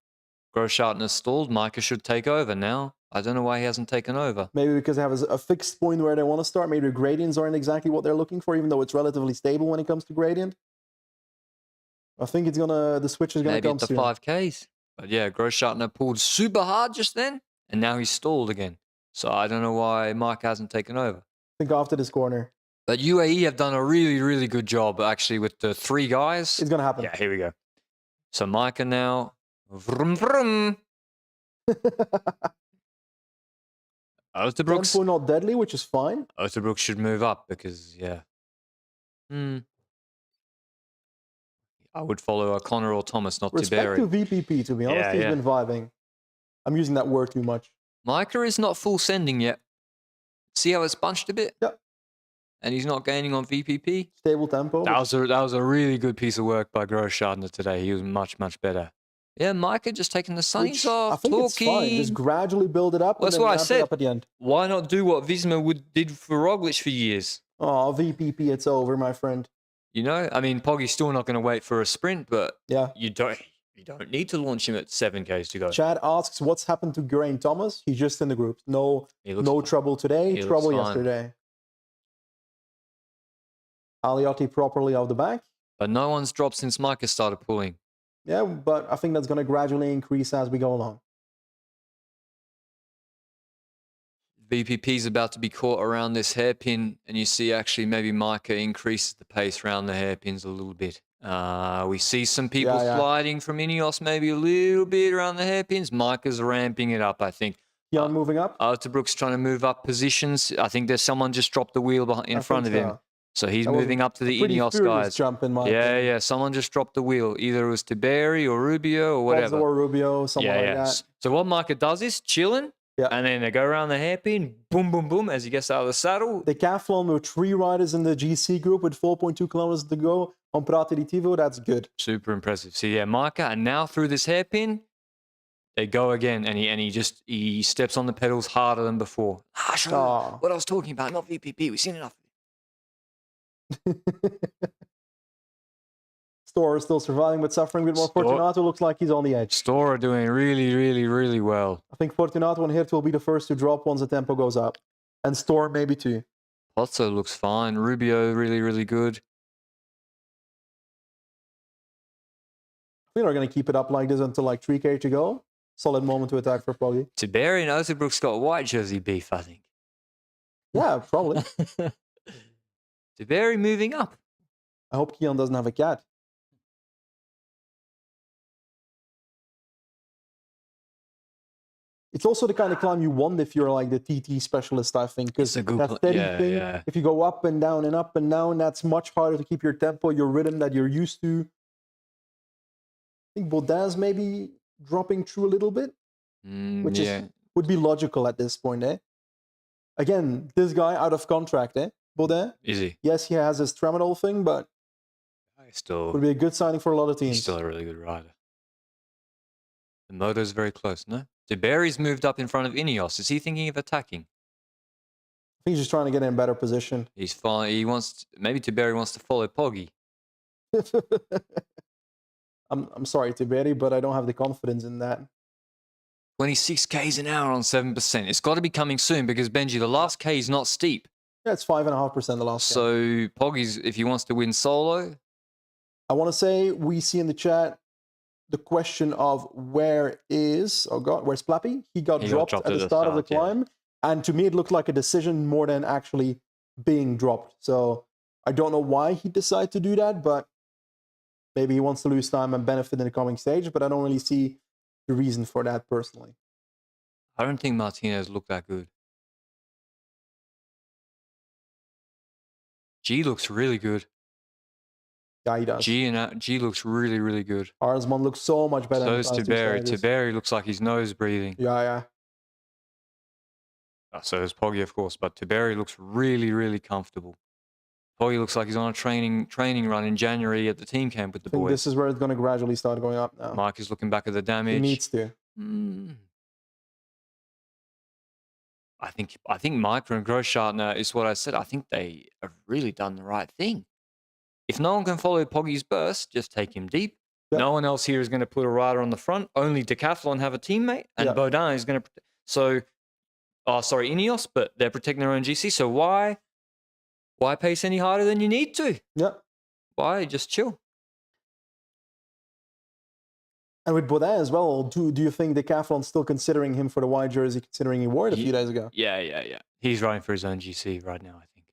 Grosjean has stalled. Micah should take over now. I don't know why he hasn't taken over. Maybe because they have a fixed point where they want to start. Maybe the gradients aren't exactly what they're looking for, even though it's relatively stable when it comes to gradient. I think the switch is going to come soon. Maybe at the 5Ks. But yeah, Grosjean pulled super hard just then, and now he's stalled again. So I don't know why Mike hasn't taken over. I think after this corner. But UAE have done a really, really good job, actually, with the 3 guys. It's going to happen. Yeah, here we go. So Micah now. Vroom, vroom. Otterbrooks. Tempo not deadly, which is fine. Otterbrooks should move up because, yeah. I would follow O'Connor or Thomas, not Respect Tiberi. to VPP, to be honest. He's been vibing. I'm using that word too much. Micah is not full sending yet. See how it's bunched a bit? Yep. And he's not gaining on VPP. Stable tempo. That was a really good piece of work by Grosjean today. He was much, much better. Yeah, Micah just taking the sunnies off, I think it's fine. Just gradually build it up. Well, that's what I said. Up at the end. Why not do what Visma did for Roglic for years? Oh, VPP, it's over, my friend. You know, I mean, Poggy's still not going to wait for a sprint, but you don't need to launch him at 7Ks to go. Chad asks, what's happened to Geraint Thomas? He's just in the group. No trouble today, trouble yesterday. Aliotti properly out the back. But no one's dropped since Micah started pulling. Yeah, but I think that's going to gradually increase as we go along. VPP's about to be caught around this hairpin, and you see actually maybe Micah increases the pace around the hairpins a little bit. We see some people sliding from Ineos maybe a little bit around the hairpins. Micah's ramping it up, I think. Jan moving up? Otterbrook's trying to move up positions. I think there's someone just dropped the wheel in front of him. So he's moving up to the Ineos guys. Jump in my opinion. Yeah. Someone just dropped the wheel. Either it was Tiberi or Rubio or whatever. Or Rubio, something like that. So what Micah does is chilling. Yeah. And then they go around the hairpin, boom, boom, boom, as he gets out of the saddle. Decathlon with 3 riders in the GC group with 4.2 kilometers to go on Prateritivo. That's good. Super impressive. So yeah, Micah, and now through this hairpin, they go again, and he steps on the pedals harder than before. What I was talking about, not VPP. We've seen enough. Stora still surviving but suffering a bit more. Fortunato looks like he's on the edge. Stora doing really, really, really well. I think Fortunato and Hirt will be the first to drop once the tempo goes up. And Stora maybe too. Pozzo looks fine. Rubio really, really good. I think they're going to keep it up like this until like 3K to go. Solid moment to attack for Poggy. Tiberi and Otterbrook's got white jersey beef, I think. Yeah, probably. Tiberi moving up. I hope Kian doesn't have a cat. It's also the kind of climb you want if you're like the TT specialist, I think. Because that steady thing, if you go up and down, that's much harder to keep your tempo, your rhythm that you're used to. I think Baudin's maybe dropping through a little bit, which is would be logical at this point, eh? Again, this guy out of contract, eh? Baudin? Is he? Yes, he has his tramadol thing, but He's still, would be a good signing for a lot of teams. he's still a really good rider. The moto's very close, no? Tiberi's moved up in front of Ineos. Is he thinking of attacking? I think he's just trying to get in a better position. He's fine. He wants, maybe Tiberi wants to follow Poggy. I'm sorry, Tiberi, but I don't have the confidence in that. 26 k's an hour on 7%. It's got to be coming soon because Benji, the last k is not steep. Yeah, it's 5.5% the last. So Poggy's, if he wants to win solo, I want to say we see in the chat the question of where's Plappy? He got dropped at the start of the climb, and to me it looked like a decision more than actually being dropped. So I don't know why he decided to do that, but maybe he wants to lose time and benefit in the coming stage. But I don't really see the reason for that personally. I don't think Martinez looked that good. G looks really good. Yeah, he does. G looks really, really good. Arnsman looks so much better. So does Tiberi. Tiberi looks like he's nose breathing. Yeah. So does Poggy, of course, but Tiberi looks really, really comfortable. Poggy looks like he's on a training run in January at the team camp with the boys. This is where it's going to gradually start going up now. Mike is looking back at the damage. He needs to. I think Mike and Groschartner is what I said. I think they have really done the right thing. If no one can follow Poggy's burst, just take him deep. Yep. No one else here is going to put a rider on the front. Only Decathlon have a teammate, and Baudin is going to. So, Ineos, but they're protecting their own GC. So why pace any harder than you need to? Yep. Why just chill? And with Baudin as well, do you think Decathlon's still considering him for the white jersey, considering he wore it a few days ago? Yeah. He's riding for his own GC right now, I think.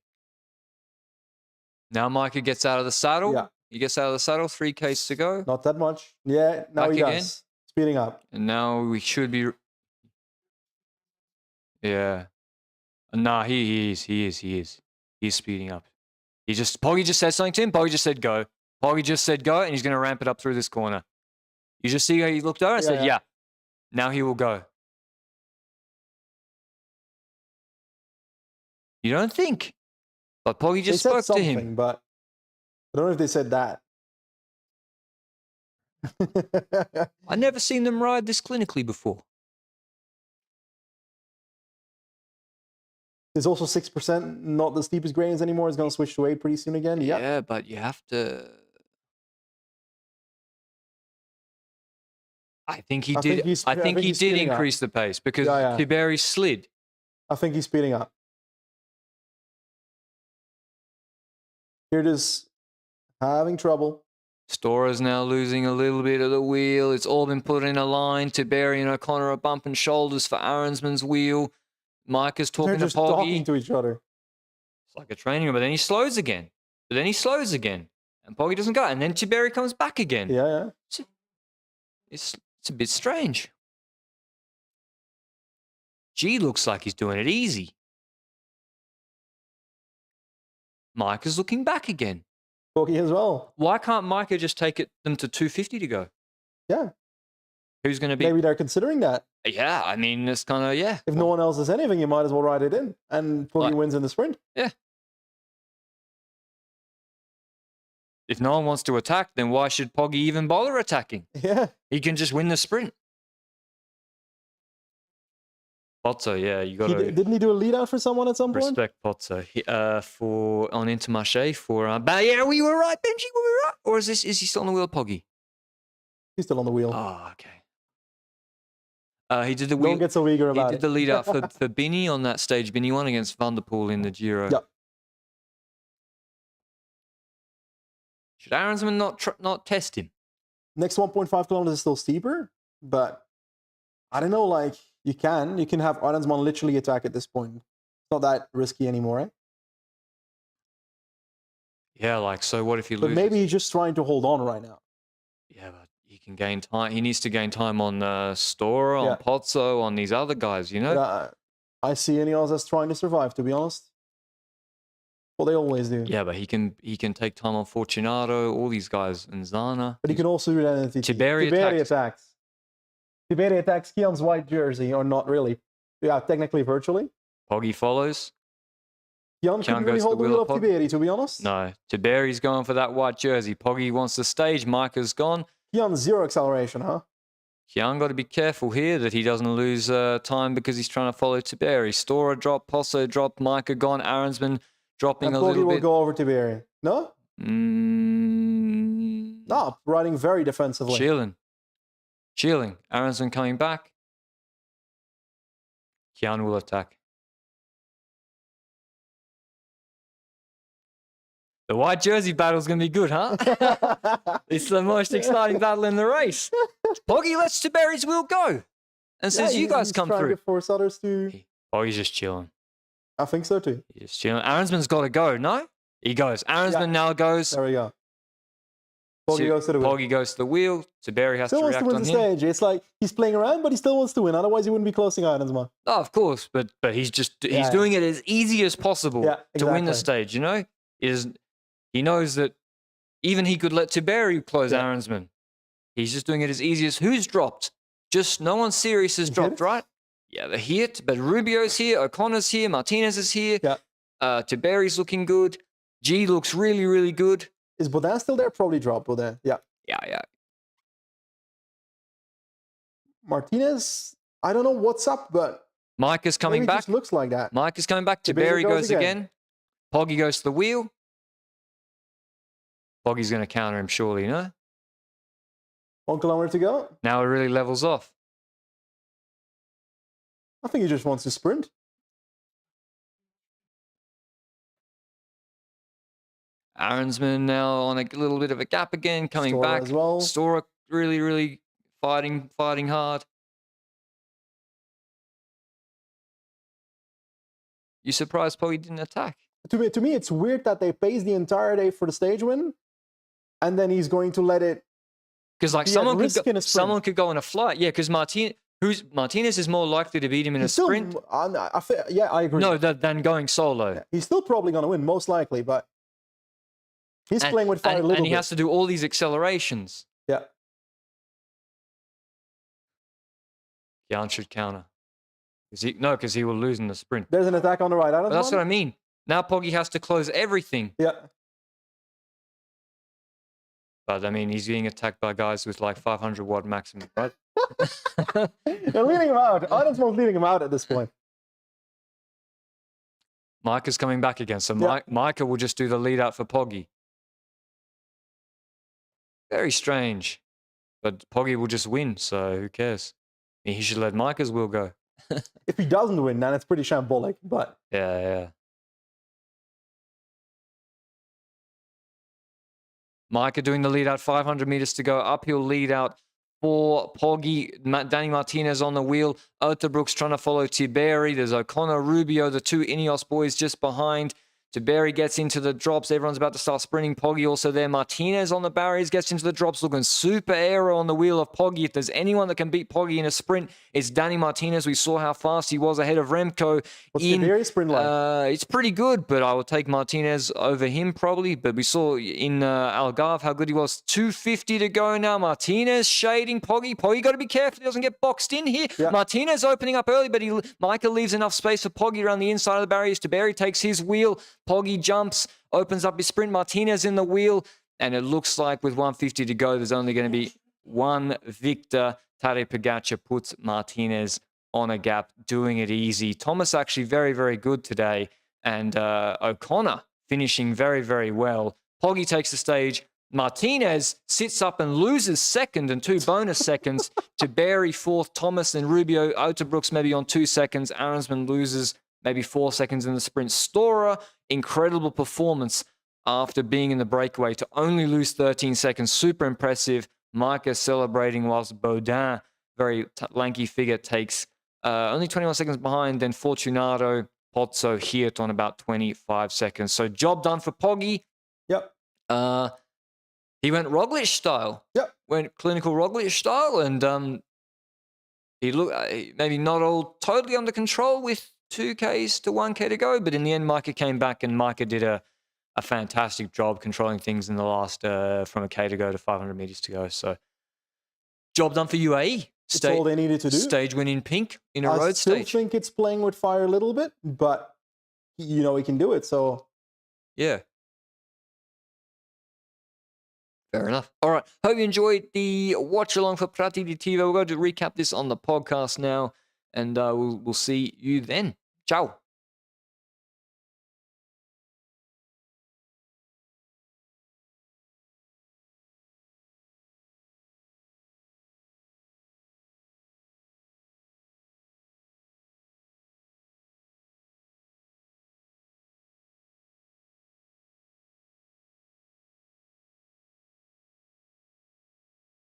Now Micah gets out of the saddle. Yeah. He gets out of the saddle, 3 Ks to go. Not that much. Yeah, now Back he again. does. Speeding up. And now we should be... Yeah. Nah, he is. He's speeding up. Poggy just said something to him. Poggy just said go. Poggy just said go, and he's going to ramp it up through this corner. You just see how he looked over and said, yeah. Now he will go. You don't think? But Poggy just spoke to him. But I don't know if they said that. I've never seen them ride this clinically before. There's also 6%, not the steepest gradients anymore. It's going to switch to 8 pretty soon again. Yep. Yeah, but you have to... I think he did increase the pace because Tiberi slid. I think he's speeding up. Here it is, having trouble. Stora's now losing a little bit of the wheel. It's all been put in a line. Tiberi and O'Connor are bumping shoulders for Aronsman's wheel. Mike is talking to Poggy. They're just talking to each other. It's like a training room, but then he slows again. And Poggy doesn't go. And then Tiberi comes back again. Yeah. It's a bit strange. G looks like he's doing it easy. Mike is looking back again. Poggy as well. Why can't Micah just take them to 250 to go? Yeah. Who's going to be? Maybe they're considering that. Yeah, I mean, it's kind of, yeah. If no one else does anything, you might as well ride it in. And Poggy wins in the sprint. Yeah. If no one wants to attack, then why should Poggy even bother attacking? Yeah. He can just win the sprint. Pozzo, yeah, you got to... Didn't he do a lead out for someone at some point? Respect Pozzo. On Intermarché for... yeah, we were right, Benji, we were right. Or is he still on the wheel, Poggy? He's still on the wheel. Oh, okay. He did the wheel... Don't get so eager about it. He did the lead out for Binny on that stage. Binny won against Van der Poel in the Giro. Yep. Should Aronsman not test him? Next 1.5 kilometers is still steeper, but I don't know, like, you can have Aronsman literally attack at this point. It's not that risky anymore, eh? Yeah, like, so what if he loses? But maybe he's just trying to hold on right now. Yeah, but he can gain time. He needs to gain time on Stora, on Pozzo, on these other guys, you know? But, I see Ineos as trying to survive, to be honest. Well, they always do. Yeah, but he can take time on Fortunato, all these guys, and Zana. But he can also do that in the TT. Tiberi attacks. Tiberi attacks Kian's white jersey, or not really. Yeah, technically, virtually. Poggi follows. Jan couldn't really goes to hold the wheel wheel of of Tiberi, to be honest. No, Tiberi's going for that white jersey. Poggi wants the stage. Micah's gone. Jan, 0 acceleration, huh? Jan got to be careful here that he doesn't lose time because he's trying to follow Tiberi. Stora drop, Posso drop, Micah gone, Aaronsman dropping And a Poggi little will bit. go over Tiberi. No? No, riding very defensively. Chilling. Aaronsman coming back. Jan will attack. The white jersey battle is going to be good, huh? It's the most exciting battle in the race. Poggi lets Tiberi's wheel go and says, you guys come through. To force others to... Poggi's just chilling. I think so too. He's just chilling. Aaronsman's got to go, no? He goes. Aaronsman now goes. There we go. Poggi goes to the wheel. Poggi goes to the wheel. Tiberi has Still to wants react to win on the him. stage. It's like he's playing around, but he still wants to win. Otherwise, he wouldn't be closing Aaronsman. Oh, of course, but he's doing it as easy as possible to win the stage. You know, he knows that even he could let Tiberi close Aaronsman. He's just doing it as easy as who's dropped. Just no one serious has dropped, right? Yeah, the hit, but Rubio's here, O'Connor's here, Martinez is here. Yeah. Tiberi's looking good. G looks really, really good. Is Baudin still there? Probably dropped Baudin. Yeah. Yeah. Martinez, I don't know what's up, but Mike is coming back. It just looks like that. Mike is coming back. Tiberi goes again. Poggi goes to the wheel. Poggi's going to counter him surely, no? 1 kilometer to go. Now it really levels off. I think he just wants to sprint. Aaronsman now on a little bit of a gap again, coming Stora back. as well. Stora really, really fighting hard. You surprised Poggi didn't attack? To me, it's weird that they pace the entire day for the stage win, and then he's going to let it. Because like someone could go on a flight. Yeah, because Martinez is more likely to beat him in a sprint. Yeah, I agree. No, than going solo. Yeah, he's still probably going to win, most likely, but he's playing with fire a little bit. And he has to do all these accelerations. Yeah. Jan should counter. Because he will lose in the sprint. There's an attack on the right. That's what I mean. Now Poggi has to close everything. Yeah. But, I mean, he's being attacked by guys with like 500 watt maximum, right? They're leading him out. Aaronsman's leading him out at this point. Micah's coming back again. So Micah will just do the lead out for Poggi. Very strange. But Poggi will just win, so who cares? He should let Micah's wheel go. If he doesn't win, then it's pretty shambolic, but... Yeah. Micah doing the lead out, 500 meters to go. Uphill lead out for Poggi. Danny Martinez on the wheel. Otterbrook's trying to follow Tiberi. There's O'Connor, Rubio, the two Ineos boys just behind. Tiberi gets into the drops. Everyone's about to start sprinting. Poggi also there. Martinez on the barriers gets into the drops, looking super aero on the wheel of Poggi. If there's anyone that can beat Poggi in a sprint, it's Danny Martinez. We saw how fast he was ahead of Remco. What's Tiberi's sprint like? It's pretty good, but I will take Martinez over him probably. But we saw in Algarve how good he was. 250 to go now. Martinez shading Poggi. Poggi got to be careful he doesn't get boxed in here. Yeah. Martinez opening up early, but Micah leaves enough space for Poggi around the inside of the barriers. Tiberi takes his wheel. Poggi jumps, opens up his sprint. Martinez in the wheel. And it looks like with 150 to go, there's only going to be one victor. Tadej Pogačar puts Martinez on a gap, doing it easy. Thomas actually very, very good today. And O'Connor finishing very, very well. Poggi takes the stage. Martinez sits up and loses second and 2 bonus seconds. Tiberi fourth. Thomas and Rubio. Otterbrooks maybe on 2 seconds. Aaronsman loses maybe 4 seconds in the sprint. Stora, incredible performance after being in the breakaway to only lose 13 seconds. Super impressive. Micah celebrating whilst Baudin, very lanky figure, takes only 21 seconds behind. Then Fortunato, Pozzo, Hirt on about 25 seconds. So job done for Poggi. Yep. He went Roglic style. Yep. Went clinical Roglic style. And he looked maybe not all totally under control with 2Ks to 1K to go. But in the end, Micah came back and Micah did a fantastic job controlling things in the last from a K to go to 500 meters to go. So job done for UAE. It's all they needed to do. Stage winning pink in a road I still stage. think it's playing with fire a little bit, but you know he can do it. So yeah. Fair enough. All right. Hope you enjoyed the watch along for Prati di Tiva. We're going to recap this on the podcast now, and we'll see you then. Ciao.